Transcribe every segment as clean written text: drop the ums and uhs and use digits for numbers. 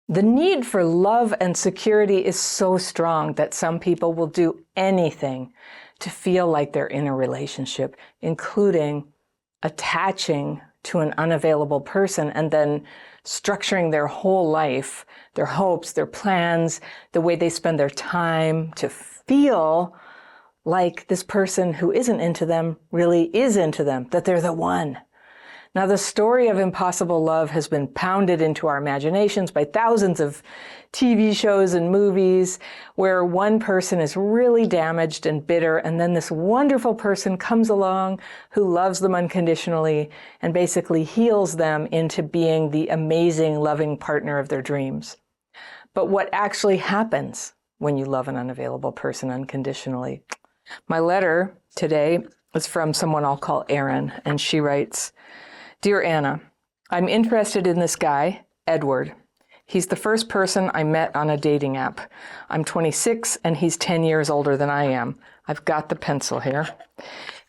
The need for love and security is so strong that some people will do anything to feel like they're in a relationship, including attaching to an unavailable person and then structuring their whole life, their hopes, their plans, the way they spend their time to feel like this person who isn't into them really is into them, that they're the one. Now, the story of impossible love has been pounded into our imaginations by thousands of TV shows and movies where one person is really damaged and bitter, and then this wonderful person comes along who loves them unconditionally and basically heals them into being the amazing, loving partner of their dreams. But what actually happens when you love an unavailable person unconditionally? My letter today is from someone I'll call Erin, and she writes, "Dear Anna, I'm interested in this guy, Edward. He's the first person I met on a dating app. I'm 26 and he's 10 years older than I am." I've got the pencil here.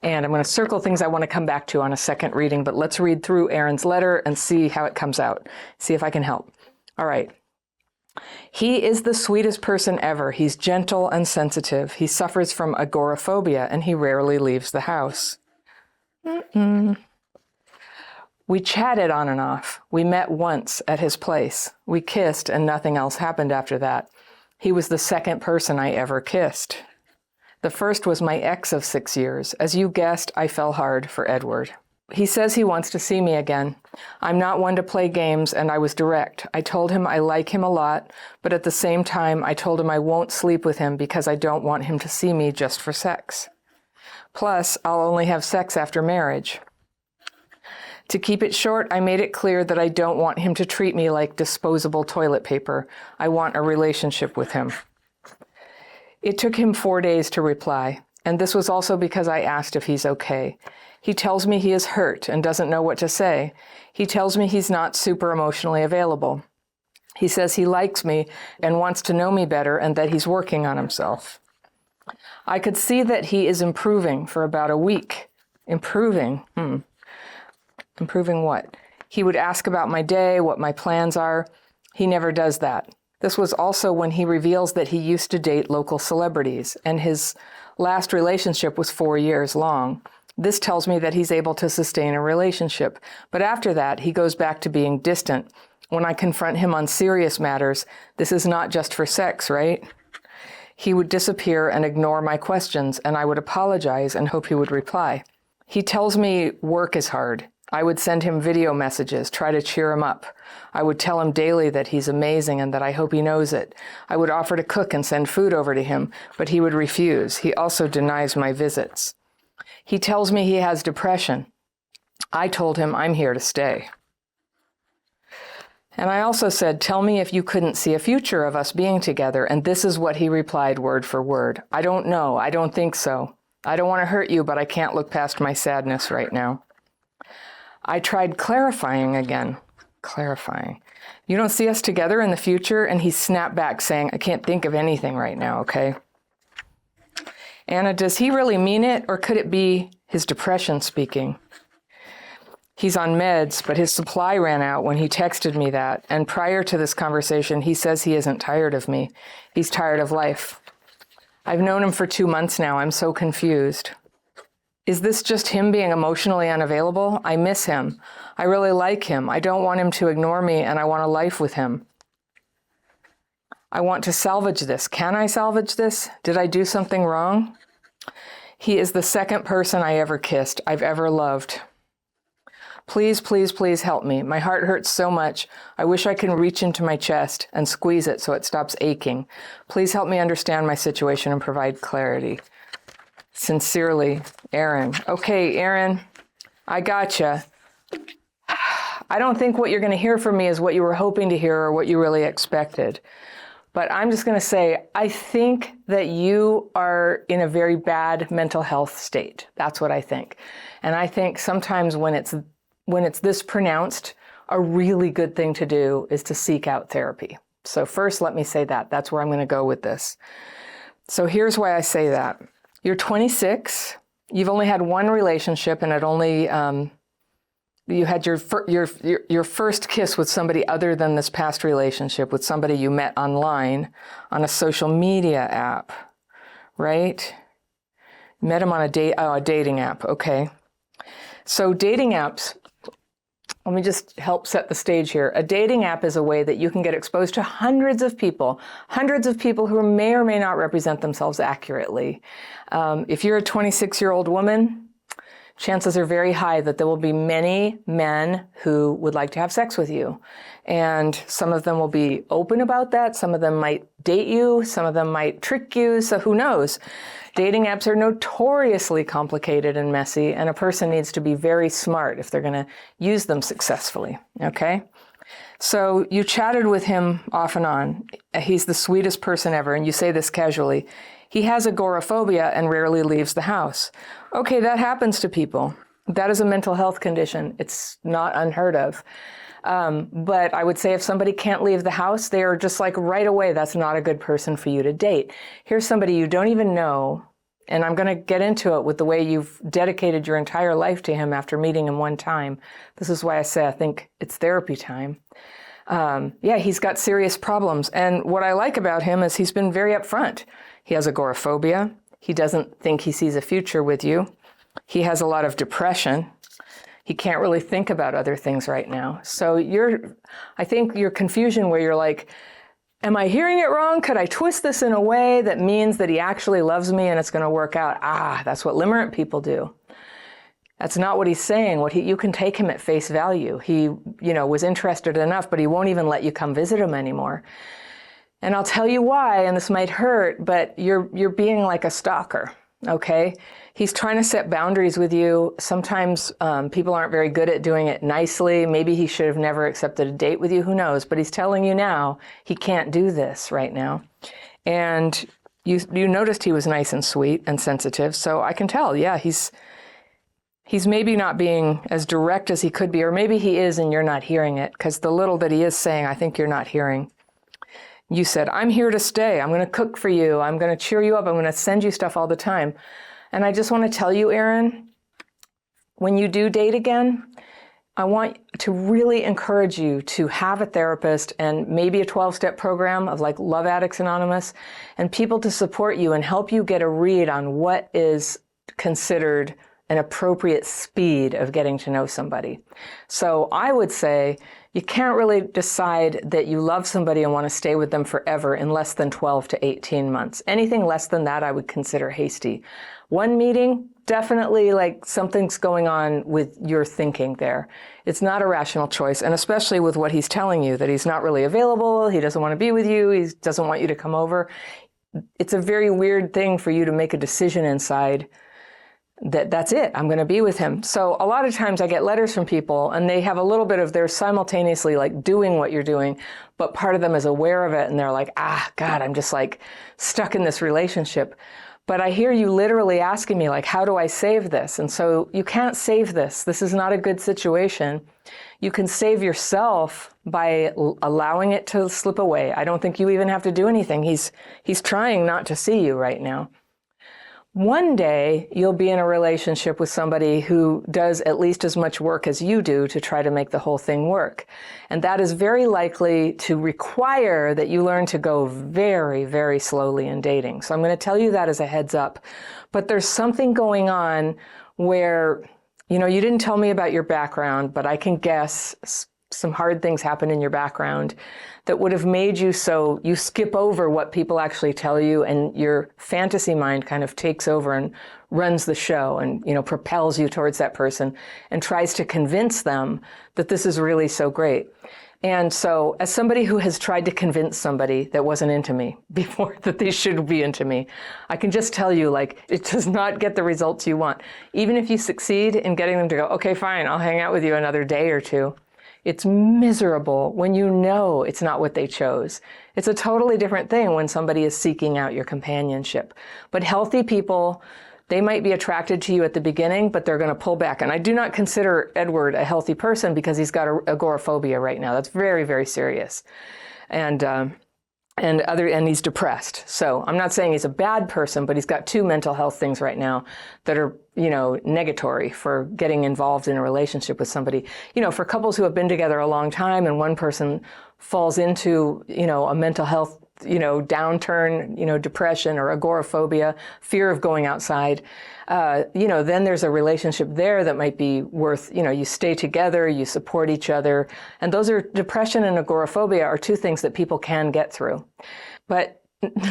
And I'm going to circle things I want to come back to on a second reading, but let's read through Erin's letter and see how it comes out. See if I can help. All right. "He is the sweetest person ever. He's gentle and sensitive. He suffers from agoraphobia and he rarely leaves the house. We chatted on and off. We met once at his place. We kissed and nothing else happened after that. He was the second person I ever kissed. The first was my ex of 6 years. As you guessed, I fell hard for Edward. He says he wants to see me again. I'm not one to play games, and I was direct. I told him I like him a lot, but at the same time, I told him I won't sleep with him because I don't want him to see me just for sex. Plus, I'll only have sex after marriage. To keep it short, I made it clear that I don't want him to treat me like disposable toilet paper. I want a relationship with him. It took him 4 days to reply, and this was also because I asked if he's okay. He tells me he is hurt and doesn't know what to say. He tells me he's not super emotionally available. He says he likes me and wants to know me better and that he's working on himself. I could see that he is improving for about a week. Improving? Improving what? He would ask about my day, what my plans are. He never does that. This was also when he reveals that he used to date local celebrities, and his last relationship was 4 years long. This tells me that he's able to sustain a relationship. But after that, he goes back to being distant. When I confront him on serious matters, this is not just for sex, right? He would disappear and ignore my questions, and I would apologize and hope he would reply. He tells me work is hard. I would send him video messages, try to cheer him up. I would tell him daily that he's amazing and that I hope he knows it. I would offer to cook and send food over to him, but he would refuse. He also denies my visits. He tells me he has depression. I told him I'm here to stay. And I also said, tell me if you couldn't see a future of us being together. And this is what he replied word for word. I don't know. I don't think so. I don't want to hurt you, but I can't look past my sadness right now. I tried clarifying again. Clarifying. You don't see us together in the future? And he snapped back saying, I can't think of anything right now, okay? Anna, does he really mean it, or could it be his depression speaking? He's on meds, but his supply ran out when he texted me that. And prior to this conversation, he says he isn't tired of me. He's tired of life. I've known him for 2 months now. I'm so confused. Is this just him being emotionally unavailable? I miss him. I really like him. I don't want him to ignore me, and I want a life with him. I want to salvage this. Can I salvage this? Did I do something wrong? He is the second person I ever kissed, I've ever loved. Please, please, please help me. My heart hurts so much. I wish I can reach into my chest and squeeze it so it stops aching. Please help me understand my situation and provide clarity. Sincerely, Erin. Okay, Erin, I gotcha. I don't think what you're going to hear from me is what you were hoping to hear or what you really expected. But I'm just going to say, I think that you are in a very bad mental health state. That's what I think. And I think sometimes when it's this pronounced, a really good thing to do is to seek out therapy. So first, let me say that. That's where I'm going to go with this. So here's why I say that. You're 26. You've only had one relationship, and it only you had your first kiss with somebody other than this past relationship, with somebody you met online on a social media app, right? Met him on a dating app. Okay. So dating apps, let me just help set the stage here. A dating app is a way that you can get exposed to hundreds of people who may or may not represent themselves accurately. If you're a 26-year-old woman, chances are very high that there will be many men who would like to have sex with you. And some of them will be open about that. Some of them might date you. Some of them might trick you. So who knows? Dating apps are notoriously complicated and messy, and a person needs to be very smart if they're going to use them successfully. Okay? So you chatted with him off and on. He's the sweetest person ever, and you say this casually. He has agoraphobia and rarely leaves the house. Okay, that happens to people. That is a mental health condition. It's not unheard of. But I would say if somebody can't leave the house, they are just like right away, that's not a good person for you to date. Here's somebody you don't even know, and I'm going to get into it with the way you've dedicated your entire life to him after meeting him one time. This is why I say I think it's therapy time. He's got serious problems. And what I like about him is he's been very upfront. He has agoraphobia. He doesn't think he sees a future with you. He has a lot of depression. He can't really think about other things right now. So I think your confusion where you're like, am I hearing it wrong? Could I twist this in a way that means that he actually loves me and it's going to work out? That's what limerent people do. That's not what he's saying. You can take him at face value. He, was interested enough, but he won't even let you come visit him anymore. And I'll tell you why, and this might hurt, but you're being like a stalker, okay? He's trying to set boundaries with you. Sometimes people aren't very good at doing it nicely. Maybe he should have never accepted a date with you, who knows? But he's telling you now he can't do this right now. And you noticed he was nice and sweet and sensitive, so I can tell, he's maybe not being as direct as he could be, or maybe he is and you're not hearing it, because the little that he is saying, I think you're not hearing. You said, I'm here to stay. I'm going to cook for you. I'm going to cheer you up. I'm going to send you stuff all the time. And I just want to tell you, Aaron, when you do date again, I want to really encourage you to have a therapist and maybe a 12-step program of like Love Addicts Anonymous, and people to support you and help you get a read on what is considered an appropriate speed of getting to know somebody. So I would say you can't really decide that you love somebody and want to stay with them forever in less than 12 to 18 months. Anything less than that I would consider hasty. One meeting, definitely like something's going on with your thinking there. It's not a rational choice, and especially with what he's telling you, that he's not really available, he doesn't want to be with you, he doesn't want you to come over. It's a very weird thing for you to make a decision inside that's it, I'm going to be with him. So a lot of times I get letters from people and they have a little bit of, they're simultaneously like doing what you're doing, but part of them is aware of it and they're like, God, I'm just like stuck in this relationship. But I hear you literally asking me like, how do I save this? And so you can't save this. This is not a good situation. You can save yourself by allowing it to slip away. I don't think you even have to do anything. He's trying not to see you right now. One day, you'll be in a relationship with somebody who does at least as much work as you do to try to make the whole thing work. And that is very likely to require that you learn to go very, very slowly in dating. So I'm going to tell you that as a heads up. But there's something going on where, you didn't tell me about your background, but I can guess some hard things happen in your background that would have made you so you skip over what people actually tell you, and your fantasy mind kind of takes over and runs the show and, propels you towards that person and tries to convince them that this is really so great. And so as somebody who has tried to convince somebody that wasn't into me before that they should be into me, I can just tell you, like, it does not get the results you want. Even if you succeed in getting them to go, okay, fine, I'll hang out with you another day or two. It's miserable when you know it's not what they chose. It's a totally different thing when somebody is seeking out your companionship. But healthy people, they might be attracted to you at the beginning, but they're going to pull back. And I do not consider Edward a healthy person because he's got agoraphobia right now. That's very, very serious. And and he's depressed. So I'm not saying he's a bad person, but he's got two mental health things right now that are, negatory for getting involved in a relationship with somebody. For couples who have been together a long time and one person falls into, a mental health, downturn, depression or agoraphobia, fear of going outside, then there's a relationship there that might be worth, you stay together, you support each other. And those are, depression and agoraphobia are two things that people can get through. But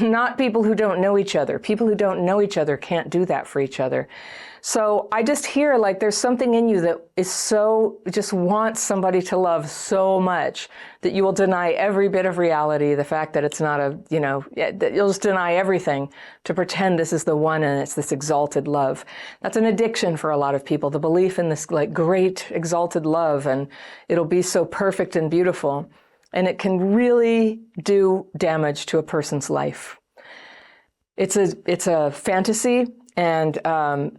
not people who don't know each other. People who don't know each other can't do that for each other. So I just hear like there's something in you that is just wants somebody to love so much that you will deny every bit of reality, the fact that it's not that you'll just deny everything to pretend this is the one and it's this exalted love. That's an addiction for a lot of people, the belief in this like great exalted love and it'll be so perfect and beautiful. And it can really do damage to a person's life. It's a fantasy. And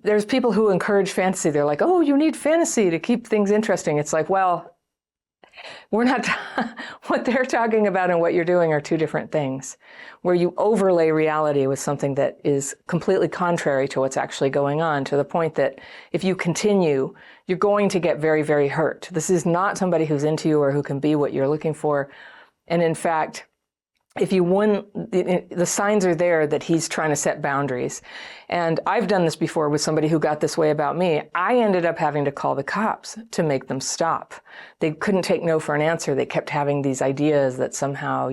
there's people who encourage fantasy. They're like, oh, you need fantasy to keep things interesting. It's like, well, we're not, what they're talking about and what you're doing are two different things, where you overlay reality with something that is completely contrary to what's actually going on, to the point that if you continue, you're going to get very, very hurt. This is not somebody who's into you or who can be what you're looking for. And in fact, if you wouldn't, the signs are there that he's trying to set boundaries. And I've done this before with somebody who got this way about me. I ended up having to call the cops to make them stop. They couldn't take no for an answer. They kept having these ideas that somehow,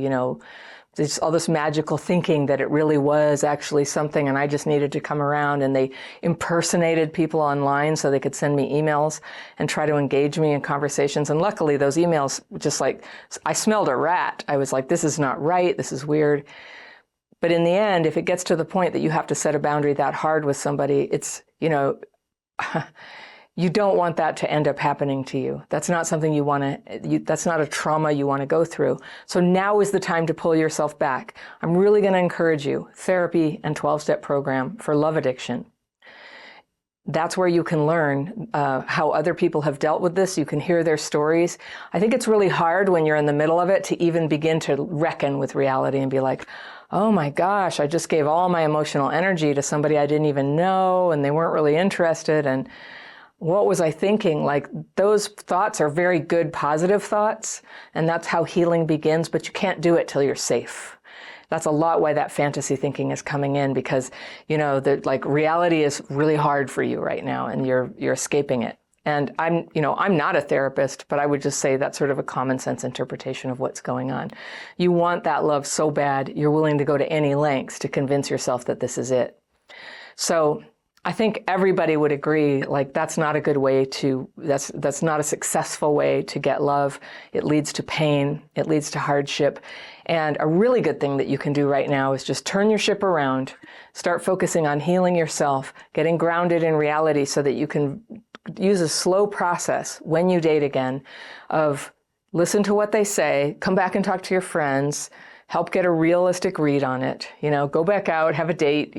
there's all this magical thinking that it really was actually something and I just needed to come around, and they impersonated people online so they could send me emails and try to engage me in conversations. And luckily those emails, just like, I smelled a rat. I was like, this is not right. This is weird. But in the end, if it gets to the point that you have to set a boundary that hard with somebody, it's, you don't want that to end up happening to you. That's not something you want to, that's not a trauma you want to go through. So now is the time to pull yourself back. I'm really going to encourage you, therapy and 12-step program for love addiction. That's where you can learn how other people have dealt with this. You can hear their stories. I think it's really hard when you're in the middle of it to even begin to reckon with reality and be like, oh my gosh, I just gave all my emotional energy to somebody I didn't even know and they weren't really interested. And what was I thinking? Like, those thoughts are very good, positive thoughts, and that's how healing begins, but you can't do it till you're safe. That's a lot why that fantasy thinking is coming in, because, reality is really hard for you right now, and you're escaping it. And I'm not a therapist, but I would just say that's sort of a common sense interpretation of what's going on. You want that love so bad, you're willing to go to any lengths to convince yourself that this is it. So I think everybody would agree, that's not a good way that's not a successful way to get love. It leads to pain. It leads to hardship. And a really good thing that you can do right now is just turn your ship around, start focusing on healing yourself, getting grounded in reality so that you can use a slow process when you date again of listen to what they say, come back and talk to your friends, help get a realistic read on it, go back out, have a date,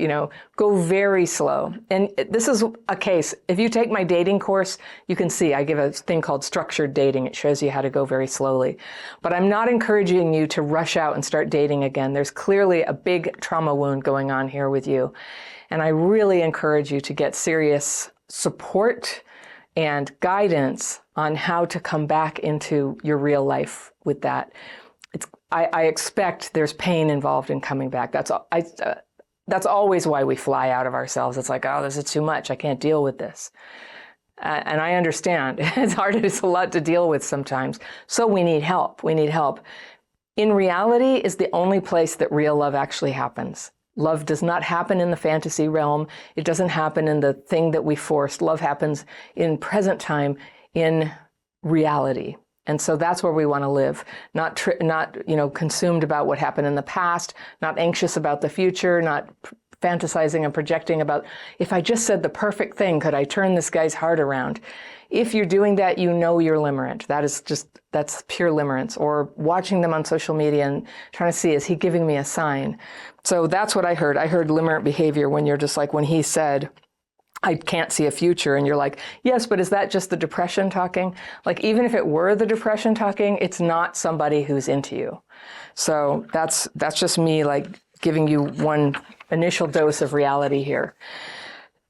go very slow. And this is a case, if you take my dating course, you can see I give a thing called structured dating. It shows you how to go very slowly. But I'm not encouraging you to rush out and start dating again. There's clearly a big trauma wound going on here with you. And I really encourage you to get serious support and guidance on how to come back into your real life with that. I expect there's pain involved in coming back. That's always why we fly out of ourselves. It's like, oh, this is too much. I can't deal with this. And I understand. It's hard. It's a lot to deal with sometimes. So we need help. We need help. In reality is the only place that real love actually happens. Love does not happen in the fantasy realm. It doesn't happen in the thing that we forced. Love happens in present time, in reality. And so that's where we want to live, not consumed about what happened in the past, not anxious about the future, not fantasizing and projecting about, if I just said the perfect thing, could I turn this guy's heart around? If you're doing that, you're limerent. That's pure limerence. Or watching them on social media and trying to see, is he giving me a sign? So that's what I heard. I heard limerent behavior when you're just like, when he said, I can't see a future. And you're like, yes, but is that just the depression talking? Like, even if it were the depression talking, it's not somebody who's into you. So that's just me, like, giving you one initial dose of reality here.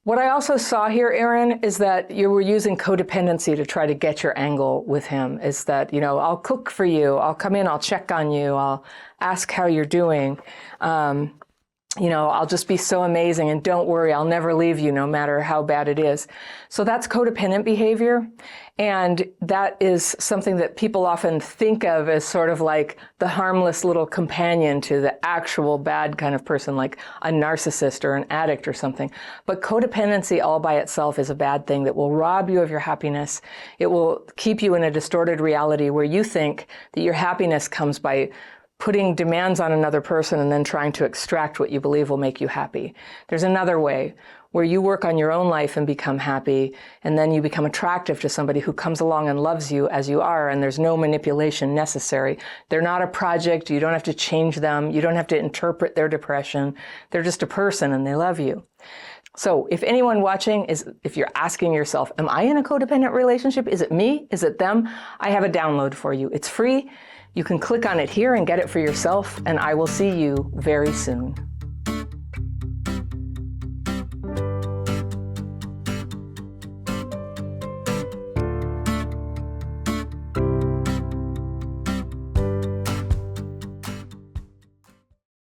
What I also saw here, Aaron, is that you were using codependency to try to get your angle with him. Is that, you know, I'll cook for you, I'll come in, I'll check on you, I'll ask how you're doing. You know, I'll just be so amazing, and don't worry, I'll never leave you no matter how bad it is. So that's codependent behavior. And that is something that people often think of as sort of like the harmless little companion to the actual bad kind of person, like a narcissist or an addict or something. But codependency all by itself is a bad thing that will rob you of your happiness. It will keep you in a distorted reality where you think that your happiness comes by putting demands on another person and then trying to extract what you believe will make you happy. There's another way where you work on your own life and become happy, and then you become attractive to somebody who comes along and loves you as you are, and there's no manipulation necessary. They're not a project. You don't have to change them. You don't have to interpret their depression. They're just a person and they love you. So if anyone watching if you're asking yourself, am I in a codependent relationship? Is it me? Is it them? I have a download for you. It's free. You can click on it here and get it for yourself, and I will see you very soon.